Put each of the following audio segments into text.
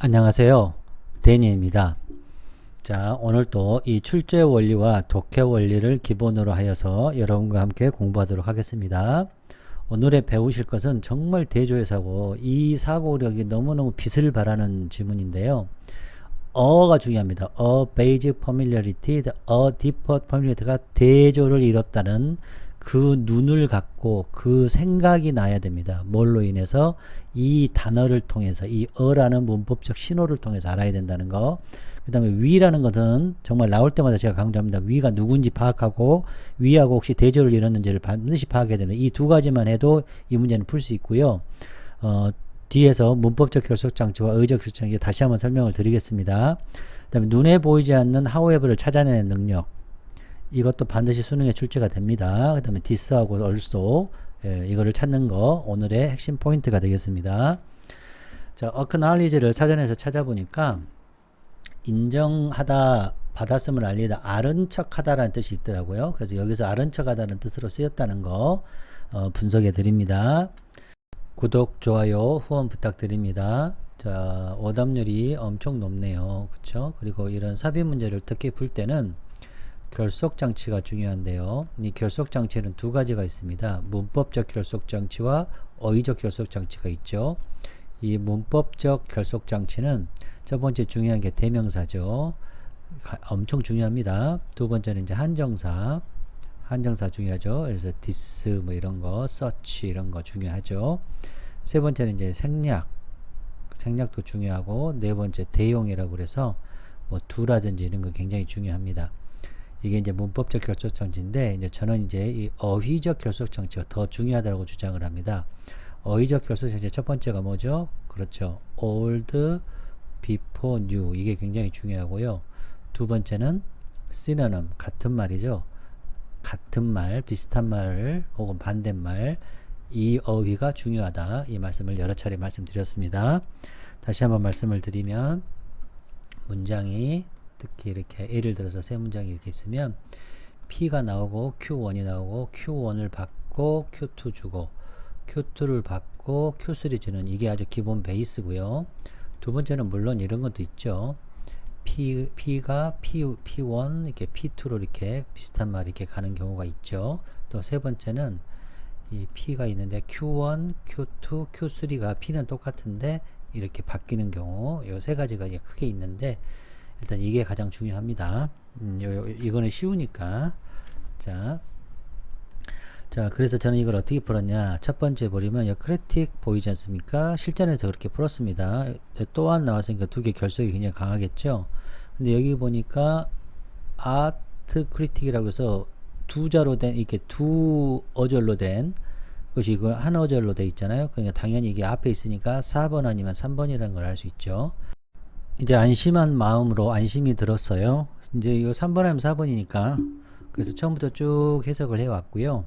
안녕하세요. 데니입니다. 자, 오늘도 이 출제 원리와 독해 원리를 기본으로 하여서 여러분과 함께 공부하도록 하겠습니다. 오늘에 배우실 것은 정말 대조의 사고, 이 사고력이 너무너무 빛을 발하는 지문인데요. 어가 중요합니다. A basic familiarity, a deeper familiarity가 대조를 이뤘다는 그 눈을 갖고 그 생각이 나야 됩니다. 뭘로 인해서? 이 단어를 통해서, 이 어라는 문법적 신호를 통해서 알아야 된다는 거. 그 다음에 위라는 것은 정말 나올 때마다 제가 강조합니다. 위가 누군지 파악하고 위하고 혹시 대조를 이뤘는지를 반드시 파악해야 되는 이 두 가지만 해도 이 문제는 풀 수 있고요. 뒤에서 문법적 결속장치와 의적 결속장치 다시 한번 설명을 드리겠습니다. 그 다음에 눈에 보이지 않는 however를 찾아내는 능력, 이것도 반드시 수능에 출제가 됩니다. 그 다음에 this하고 also, 이거를 찾는 거 오늘의 핵심 포인트가 되겠습니다. 자, acknowledge를 사전에서 찾아보니까 인정하다, 받았음을 알리다, 아는 척하다라는 뜻이 있더라고요. 그래서 여기서 아는 척하다는 뜻으로 쓰였다는 거 분석해 드립니다. 구독, 좋아요, 후원 부탁드립니다. 자, 오답률이 엄청 높네요. 그쵸? 그리고 이런 삽입 문제를 특히 풀 때는 결속장치가 중요한데요. 이 결속장치는 두 가지가 있습니다. 문법적 결속장치와 어휘적 결속장치가 있죠. 이 문법적 결속장치는 첫 번째 중요한 게 대명사죠. 엄청 중요합니다. 두 번째는 이제 한정사. 한정사 중요하죠. 그래서 this 뭐 이런 거, such 이런 거 중요하죠. 세 번째는 이제 생략도 중요하고, 네 번째 대용이라고 그래서 뭐 두라든지 이런 거 굉장히 중요합니다. 이게 이제 문법적 결속장치인데, 이제 저는 이제 이 어휘적 결속장치가 더 중요하다고 주장을 합니다. 어휘적 결속장치 첫 번째가 뭐죠? 그렇죠. old, before, new. 이게 굉장히 중요하고요. 두 번째는 synonym, 같은 말이죠. 같은 말, 비슷한 말 혹은 반대말, 이 어휘가 중요하다. 이 말씀을 여러 차례 말씀드렸습니다. 다시 한번 말씀을 드리면, 문장이 특히 이렇게 예를 들어서 세 문장이 이렇게 있으면 P가 나오고 Q1이 나오고 Q1을 받고 Q2 주고 Q2를 받고 Q3 주는, 이게 아주 기본 베이스고요. 두 번째는 물론 이런 것도 있죠. P가 P1 이렇게 P2로 이렇게 비슷한 말 이렇게 가는 경우가 있죠. 또 세 번째는 이 P가 있는데 Q1, Q2, Q3가 P는 똑같은데 이렇게 바뀌는 경우, 요 세 가지가 크게 있는데 일단 이게 가장 중요합니다. 이거는 쉬우니까. 자, 그래서 저는 이걸 어떻게 풀었냐. 첫 번째 보시면 크리틱 보이지 않습니까? 실전에서 그렇게 풀었습니다. 또한 나왔으니까 두 개 결속이 굉장히 강하겠죠. 근데 여기 보니까 아트 크리틱이라고 해서 두 자로 된, 이렇게 두 어절로 된 것이 이거 한 어절로 돼 있잖아요. 그러니까 당연히 이게 앞에 있으니까 4번 아니면 3번이라는 걸 알 수 있죠. 이제 안심한 마음으로 안심이 들었어요. 이제 이거 3번 하면 4번이니까 그래서 처음부터 쭉 해석을 해왔고요.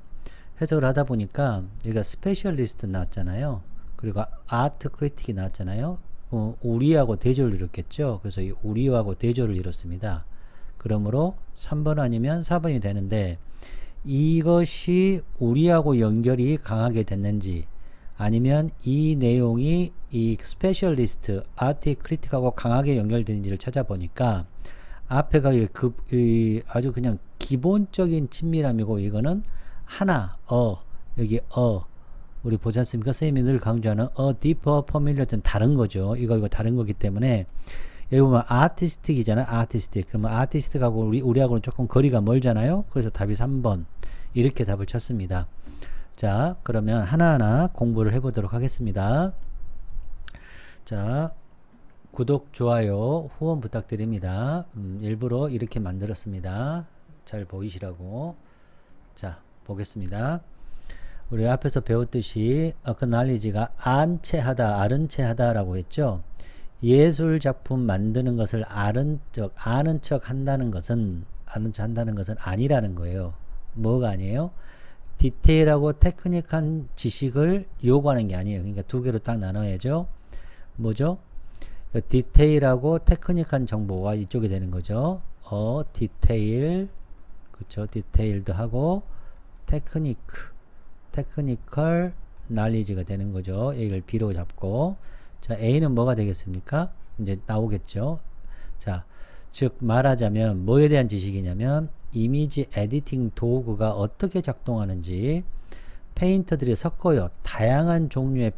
해석을 하다 보니까 여기가 스페셜리스트 나왔잖아요. 그리고 아트 크리틱이 나왔잖아요. 우리하고 대조를 이뤘겠죠. 그래서 이 우리하고 대조를 이뤘습니다. 그러므로 3번 아니면 4번이 되는데, 이것이 우리하고 연결이 강하게 됐는지 아니면 이 내용이 이 스페셜리스트, 아트 크리틱하고 강하게 연결되는지를 찾아보니까 앞에가 아주 그냥 기본적인 친밀함이고, 이거는 하나, 여기 우리 보지 않습니까? 선생님이 늘 강조하는 deeper familiar는 다른 거죠. 이거 다른 거기 때문에 여기 보면 아티스틱이잖아요. 아티스틱. 그러면 아티스틱하고 우리하고는 조금 거리가 멀잖아요. 그래서 답이 3번. 이렇게 답을 쳤습니다. 자, 그러면 하나하나 공부를 해보도록 하겠습니다. 자, 구독, 좋아요, 후원 부탁드립니다. 일부러 이렇게 만들었습니다. 잘 보이시라고. 자, 보겠습니다. 우리 앞에서 배웠듯이 acknowledge가 안채하다, 아는 채하다 라고 했죠. 예술 작품 만드는 것을 아는 척 한다는 것은 아니라는 거예요. 뭐가 아니에요? 디테일하고 테크닉한 지식을 요구하는 게 아니에요. 그러니까 두 개로 딱 나눠야죠. 뭐죠? 디테일하고 테크닉한 정보가 이쪽이 되는 거죠. 디테일, 그렇죠? 디테일드 하고 테크니컬 날리지가 되는 거죠. A를 B로 잡고, 자, A는 뭐가 되겠습니까? 이제 나오겠죠. 자, 즉 말하자면 뭐에 대한 지식이냐면 이미지 에디팅 도구가 어떻게 작동하는지 페인터들이 섞어요. 다양한 종류의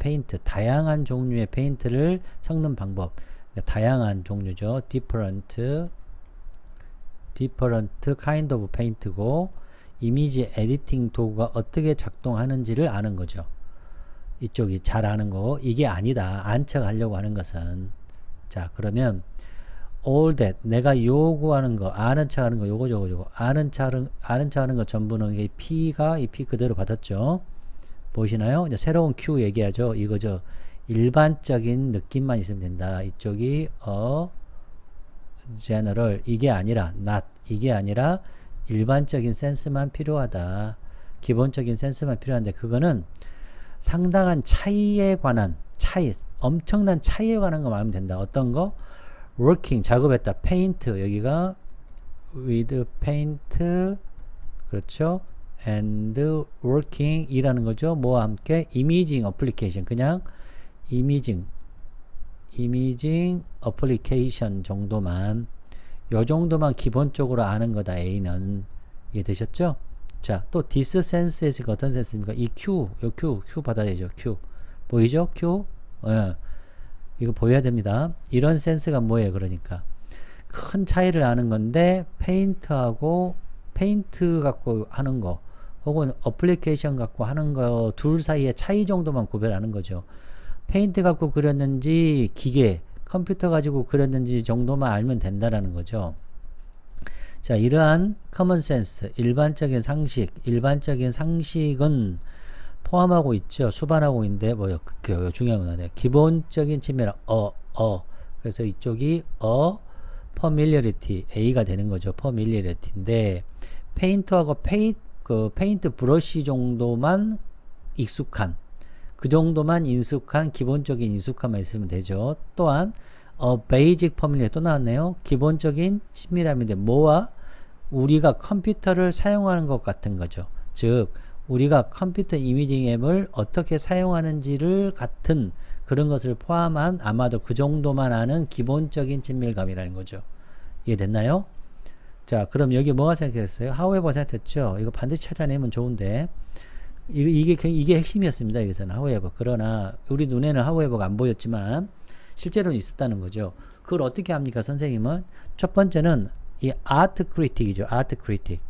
페인트를 섞는 방법. 그러니까 다양한 종류죠. different kind of paint고 이미지 에디팅 도구가 어떻게 작동하는지를 아는 거죠. 이쪽이 잘 아는 거. 이게 아니다. 안 척하려고 하는 것은. 자, 그러면 all that 내가 요구하는 거, 아는 척 하는 거, 요거. 아는 척 하는 거 전부는 이 P 그대로 받았죠. 보이시나요? 이제 새로운 Q 얘기하죠. 이거죠. 일반적인 느낌만 있으면 된다. 이쪽이 general 이게 아니라 not 이게 아니라 일반적인 센스만 필요하다. 기본적인 센스만 필요한데 그거는 상당한 차이에 관한 엄청난 차이에 관한 거 말하면 된다. 어떤 거? working 작업했다. paint 여기가 with paint 그렇죠. and working 이라는 거죠. 뭐와 함께 imaging application 그냥 imaging application 정도만 요 정도만 기본적으로 아는 거다. A는 이해되셨죠? 자, 또 this sense에서 어떤 센스입니까? 이 Q 받아야죠. Q 보이죠? Q 예. 이거 보여야 됩니다. 이런 센스가 뭐예요? 그러니까 큰 차이를 아는 건데 페인트 갖고 하는 거 혹은 어플리케이션 갖고 하는 거 둘 사이의 차이 정도만 구별하는 거죠. 페인트 갖고 그렸는지 기계 컴퓨터 가지고 그렸는지 정도만 알면 된다라는 거죠. 자, 이러한 커먼 센스 일반적인 상식은 포함하고 있죠. 수반하고 있는데 뭐요? 그 중요한 건 아니에요. 기본적인 측면은 그래서 이쪽이 familiarity A가 되는 거죠. familiarity인데 페인트하고 페인트 브러쉬 정도만 익숙한 그 정도만 기본적인 인숙함만 있으면 되죠. 또한 basic familiarity 또 나왔네요. 기본적인 친밀함인데 뭐와 우리가 컴퓨터를 사용하는 것 같은 거죠. 즉 우리가 컴퓨터 이미징 앱을 어떻게 사용하는지를 같은 그런 것을 포함한 아마도 그 정도만 아는 기본적인 친밀감이라는 거죠. 이해됐나요? 자, 그럼 여기 뭐가 생각했어요? however 생각했죠? 이거 반드시 찾아내면 좋은데 이게 핵심이었습니다. 여기서는 however. 그러나 우리 눈에는 however가 안 보였지만 실제로는 있었다는 거죠. 그걸 어떻게 합니까? 선생님은 첫 번째는 이 art critic이죠. art critic.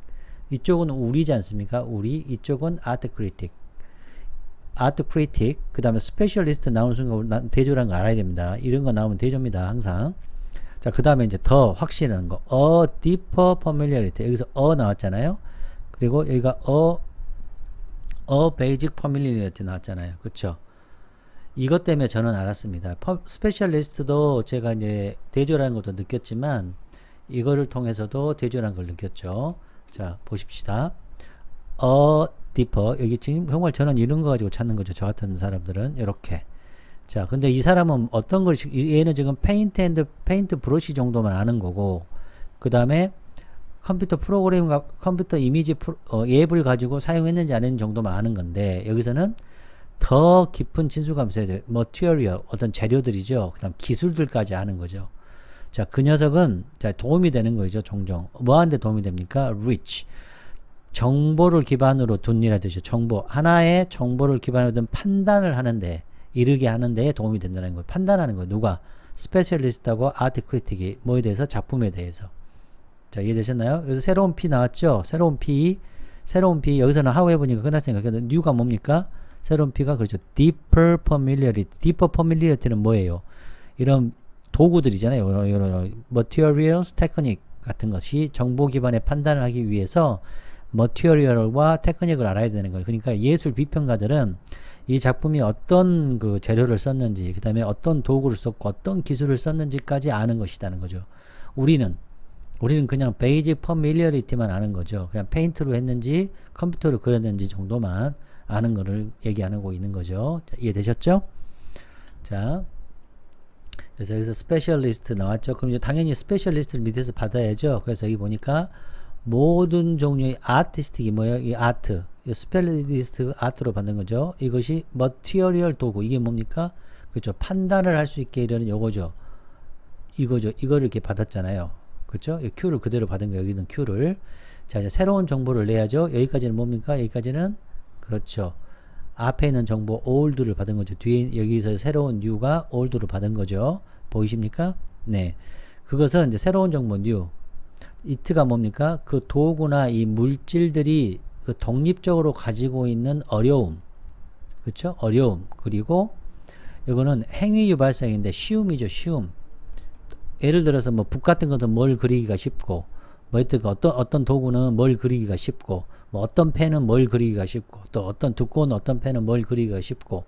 이쪽은 우리지 않습니까? 이쪽은 art critic. 그 다음에 스페셜리스트 나오는 순간 대조라는 거 알아야 됩니다. 이런 거 나오면 대조입니다. 항상. 자, 그 다음에 이제 더 확실한 거. deeper familiarity. 여기서 나왔잖아요. 그리고 여기가 basic familiarity 나왔잖아요. 그쵸? 이것 때문에 저는 알았습니다. 스페셜리스트도 제가 이제 대조라는 것도 느꼈지만 이거를 통해서도 대조라는 걸 느꼈죠. 자, 보십시다. deeper. 여기 지금 정말 저는 이런 거 가지고 찾는 거죠. 저 같은 사람들은. 이렇게. 자, 근데 이 사람은 어떤 걸, 얘는 지금 페인트 브러쉬 정도만 아는 거고, 그 다음에 컴퓨터 이미지 앱을 가지고 사용했는지 안 했는지 정도만 아는 건데, 여기서는 더 깊은 친숙함이 있어야 돼요. material, 어떤 재료들이죠. 그 다음 기술들까지 아는 거죠. 자, 그 녀석은 도움이 되는 거죠. 종종. 뭐 하는데 도움이 됩니까? rich. 정보를 기반으로 둔 이라 뜻이죠. 하나의 정보를 기반으로 둔 판단을 하는데, 이르게 하는데 도움이 된다는 거예요. 판단하는 거예요. 누가? 스페셜리스트하고 아트 크리틱이 뭐에 대해서? 작품에 대해서. 자, 이해되셨나요? 여기서 새로운 P 나왔죠? 새로운 P 여기서는 however니까 끝났으니까 new가 뭡니까? 새로운 P가 그렇죠. deeper familiarity는 뭐예요? 이런 도구들이잖아요. 이런 materials, technique 같은 것이 정보 기반의 판단을 하기 위해서 material과 테크닉을 알아야 되는 거예요. 그러니까 예술 비평가들은 이 작품이 어떤 그 재료를 썼는지, 그 다음에 어떤 도구를 썼고 어떤 기술을 썼는지까지 아는 것이라는 거죠. 우리는 그냥 베이직 퍼밀리어리티만 아는 거죠. 그냥 페인트로 했는지 컴퓨터로 그렸는지 정도만 아는 거를 얘기하고 있는 거죠. 자, 이해되셨죠? 자, 그래서 여기서 스페셜리스트 나왔죠. 그럼 이제 당연히 스페셜리스트를 밑에서 받아야죠. 그래서 여기 보니까 모든 종류의 아티스틱이 뭐예요? 이 아트. 이 스페셜리스트 아트로 받는 거죠. 이것이 머티리얼 도구. 이게 뭡니까? 그렇죠. 판단을 할 수 있게 이러는 요거죠. 이거죠. 이거를 이렇게 받았잖아요. 그렇죠? 이 Q를 그대로 받은 거예요. 여기는 Q를. 자, 이제 새로운 정보를 내야죠. 여기까지는 뭡니까? 여기까지는 그렇죠. 앞에 있는 정보 old를 받은 거죠. 뒤에 여기서 새로운 new가 old를 받은 거죠. 보이십니까? 네. 그것은 이제 새로운 정보 new. it가 뭡니까? 그 도구나 이 물질들이 그 독립적으로 가지고 있는 어려움. 그렇죠? 어려움. 그리고 이거는 행위 유발성인데 쉬움이죠. 쉬움. 예를 들어서 뭐 북 같은 것은 뭘 그리기가 쉽고, 뭐 어떤 도구는 뭘 그리기가 쉽고, 뭐 어떤 펜은 뭘 그리기가 쉽고, 또 어떤 두꺼운 어떤 펜은 뭘 그리기가 쉽고,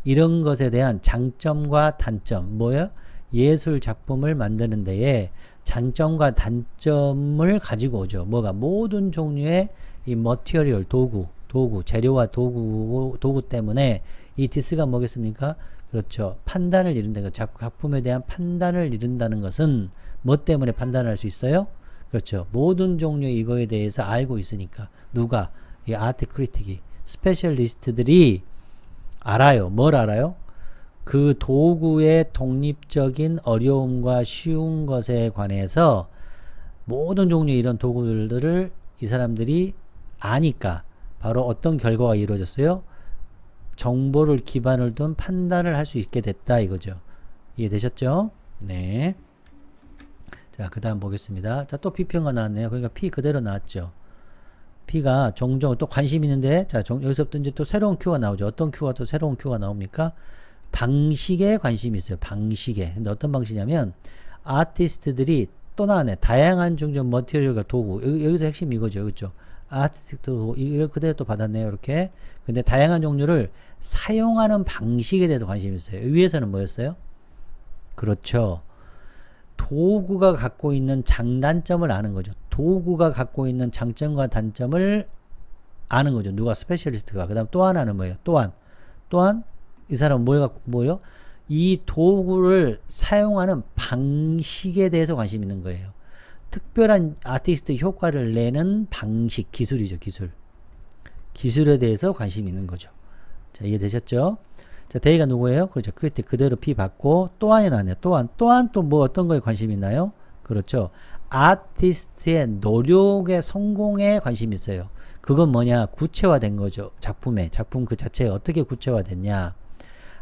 이런 것에 대한 장점과 단점, 뭐예요? 예술 작품을 만드는 데에 장점과 단점을 가지고 오죠. 뭐가? 모든 종류의 이 머티리얼 도구, 재료와 도구 때문에 이 디스가 뭐겠습니까? 그렇죠. 판단을 이룬다는 것. 작품에 대한 판단을 이룬다는 것은 뭐 때문에 판단할 수 있어요? 그렇죠. 모든 종류의 이거에 대해서 알고 있으니까. 누가? 이 아트 크리틱이. 스페셜리스트들이 알아요. 뭘 알아요? 그 도구의 독립적인 어려움과 쉬운 것에 관해서 모든 종류의 이런 도구들을 이 사람들이 아니까 바로 어떤 결과가 이루어졌어요? 정보를 기반을 둔 판단을 할 수 있게 됐다 이거죠. 이해되셨죠? 네. 자, 그 다음 보겠습니다. 자, 또 P표가 나왔네요. 그러니까 P 그대로 나왔죠. P가 종종 또 관심 있는데, 자, 여기서부터 이제 또 새로운 Q가 나오죠. 어떤 Q가 또 새로운 Q가 나옵니까? 방식에 관심이 있어요. 방식에. 근데 어떤 방식이냐면, 아티스트들이 또 나왔네. 다양한 종류 머티리얼과 도구. 여기서 핵심 이거죠. 그렇죠? 아티스트도 이걸 그대로 또 받았네요. 이렇게. 근데 다양한 종류를 사용하는 방식에 대해서 관심이 있어요. 위에서는 뭐였어요? 그렇죠. 도구가 갖고 있는 장단점을 아는 거죠. 도구가 갖고 있는 장점과 단점을 아는 거죠. 누가? 스페셜리스트가. 그 다음 또 하나는 뭐예요? 또한 이 사람은 뭐예요? 이 도구를 사용하는 방식에 대해서 관심 있는 거예요. 특별한 아티스트 효과를 내는 방식, 기술이죠. 기술에 대해서 관심이 있는 거죠. 자, 이해되셨죠? 자, 대의가 누구예요? 그렇죠. 크리틱 그대로 P 받고 또한이 나네요. 또한 또 뭐 어떤 거에 관심이 있나요? 그렇죠. 아티스트의 노력의 성공에 관심이 있어요. 그건 뭐냐? 구체화된 거죠. 작품 그 자체에 어떻게 구체화됐냐?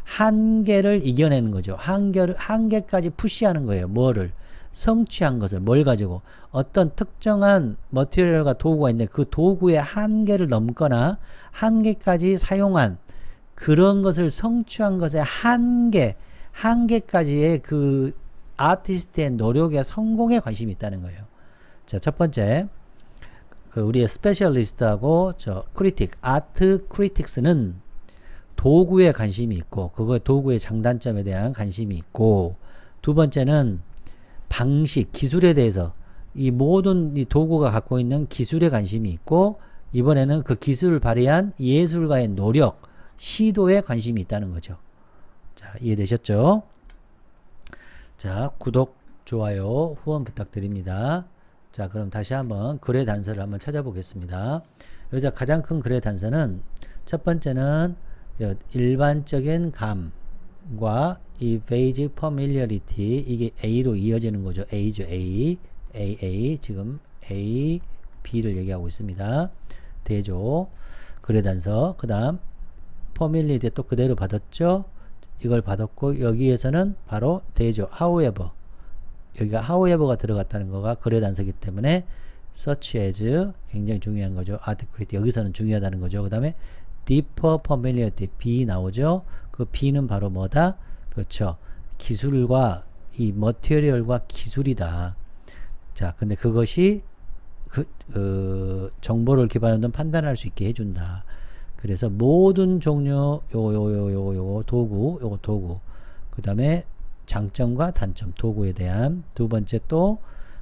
한계를 이겨내는 거죠. 한계까지 푸시하는 거예요. 뭐를? 성취한 것을 뭘 가지고 어떤 특정한 머티리얼과 도구가 있는데 그 도구의 한계를 넘거나 한계까지 사용한 그런 것을 성취한 것의 한계까지의 그 아티스트의 노력의 성공에 관심이 있다는 거예요. 자, 첫 번째 그 우리의 스페셜리스트하고 저 크리틱, 아트 크리틱스는 도구에 관심이 있고 그거 도구의 장단점에 대한 관심이 있고 두 번째는 방식, 기술에 대해서 이 모든 이 도구가 갖고 있는 기술에 관심이 있고 이번에는 그 기술을 발휘한 예술가의 노력, 시도에 관심이 있다는 거죠. 자, 이해되셨죠? 자, 구독, 좋아요, 후원 부탁드립니다. 자, 그럼 다시 한번 글의 단서를 한번 찾아보겠습니다. 여기서 가장 큰 글의 단서는 첫 번째는 일반적인 감과 이 베이직 퍼밀리어리티 이게 A로 이어지는 거죠. A죠. A 지금 A, B를 얘기하고 있습니다. 대조 글의 단서 그 다음 퍼밀리티 또 그대로 받았죠. 이걸 받았고 여기에서는 바로 대조 however 여기가 however가 들어갔다는 거가 글의 단서이기 때문에 such as 굉장히 중요한 거죠. articulate 여기서는 중요하다는 거죠. 그 다음에 deeper familiarity B 나오죠. 그 B는 바로 뭐다? 그렇죠. 기술과 이 머티리얼과 기술이다. 자, 근데 그것이 정보를 기반으로 판단할 수 있게 해준다. 그래서 모든 종류 요거 도구 그 다음에 장점과 단점 도구에 대한 두 번째 또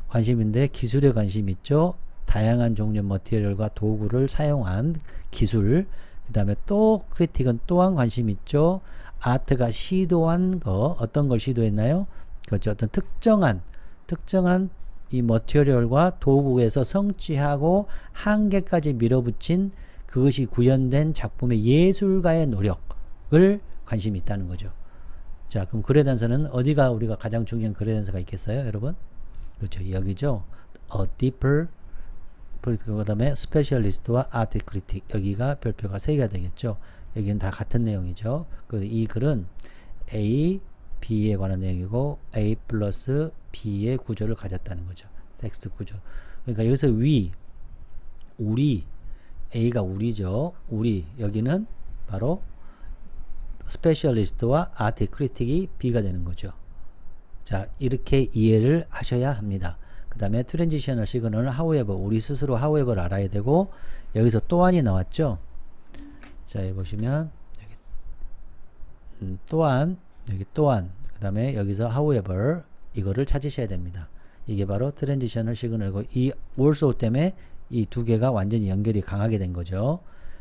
관심인데 기술에 관심 있죠. 다양한 종류 머티리얼과 도구를 사용한 기술 그 다음에 또 크리틱은 또한 관심 있죠. 아트가 시도한 거 어떤 걸 시도했나요? 그렇죠. 어떤 특정한 이 머티리얼과 도구에서 성취하고 한계까지 밀어붙인 그것이 구현된 작품의 예술가의 노력을 관심이 있다는 거죠. 자, 그럼 글의 단서는 어디가 우리가 가장 중요한 글의 단서가 있겠어요, 여러분? 그렇죠. 여기죠. A deeper, 그 다음에 스페셜리스트와 아트 크리틱. 여기가 별표가 3개가 되겠죠. 여기는 다 같은 내용이죠. 이 글은 A, B에 관한 내용이고 A 플러스 B의 구조를 가졌다는 거죠. 텍스트 구조. 그러니까 여기서 우리, A가 우리죠. 우리, 여기는 바로 스페셜리스트와 아트 크리틱이 B가 되는 거죠. 자, 이렇게 이해를 하셔야 합니다. 그 다음에 트랜지셔널 시그널은 however, 우리 스스로 however를 알아야 되고, 여기서 또한이 나왔죠. 자, 여기 보시면 여기 또한, 여기 또한, 그 다음에 여기서 however 이거를 찾으셔야 됩니다. 이게 바로 트랜지셔널 시그널이고, 이 also 때문에 이 두 개가 완전히 연결이 강하게 된 거죠.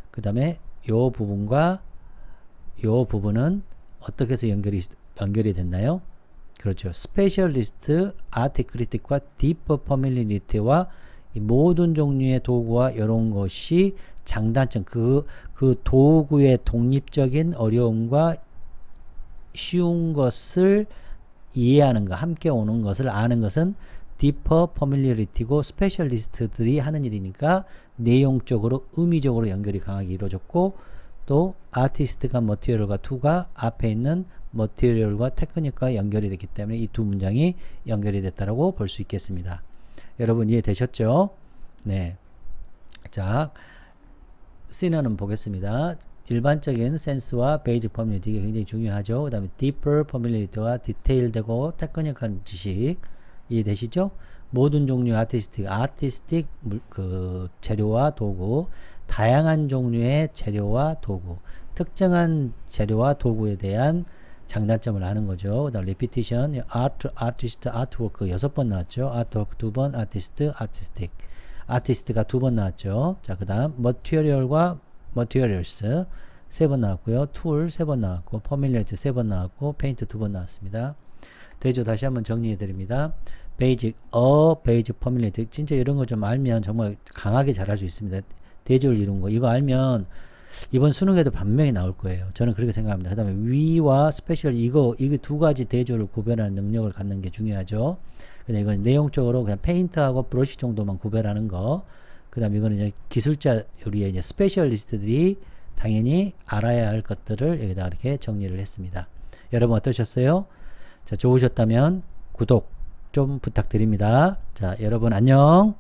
그 다음에 요 부분과 요 부분은 어떻게 해서 연결이 됐나요? 그렇죠. 스페셜리스트, 아트 크리틱과 디퍼 퍼밀리니티와 모든 종류의 도구와 이런 것이 장단점, 그 도구의 독립적인 어려움과 쉬운 것을 이해하는 것, 함께 오는 것을 아는 것은 디퍼 퍼밀리리티고 스페셜리스트들이 하는 일이니까 내용적으로 의미적으로 연결이 강하게 이루어졌고, 또 아티스트가 머티리얼과 투가 앞에 있는 머티리얼과 테크닉과 연결이 됐기 때문에 이 두 문장이 연결이 됐다라고 볼 수 있겠습니다. 여러분 이해되셨죠? 네. 자, 시너는 보겠습니다. 일반적인 센스와 베이직 퍼밀리티가 굉장히 중요하죠. 그 다음에 deeper 퍼밀리티와 디테일되고 테크닉한 지식 이해되시죠? 모든 종류의 아티스틱 그 재료와 도구, 다양한 종류의 재료와 도구, 특정한 재료와 도구에 대한 장단점을 아는 거죠. 그 다음 repetition, 아티스트, 아트워크 6번 나왔죠. 아트워크 2번, 아티스트, 아티스틱. 아티스트가 2번 나왔죠. 자, 그 다음 material과 materials 3번 나왔고요. tool 3번 나왔고, familiarity 3번 나왔고, paint 2번 나왔습니다. 대조 다시 한번 정리해 드립니다. 베이직, 베이직 퍼밀리티. 진짜 이런 거 좀 알면 정말 강하게 잘할 수 있습니다. 대조를 이룬 거. 이거 알면 이번 수능에도 분명히 나올 거예요. 저는 그렇게 생각합니다. 그 다음에 위와 스페셜, 이거 두 가지 대조를 구별하는 능력을 갖는 게 중요하죠. 근데 이건 내용적으로 그냥 페인트하고 브러쉬 정도만 구별하는 거. 그 다음에 이거는 이제 기술자, 우리의 이제 스페셜리스트들이 당연히 알아야 할 것들을 여기다 이렇게 정리를 했습니다. 여러분 어떠셨어요? 자, 좋으셨다면 구독 좀 부탁드립니다. 자, 여러분 안녕.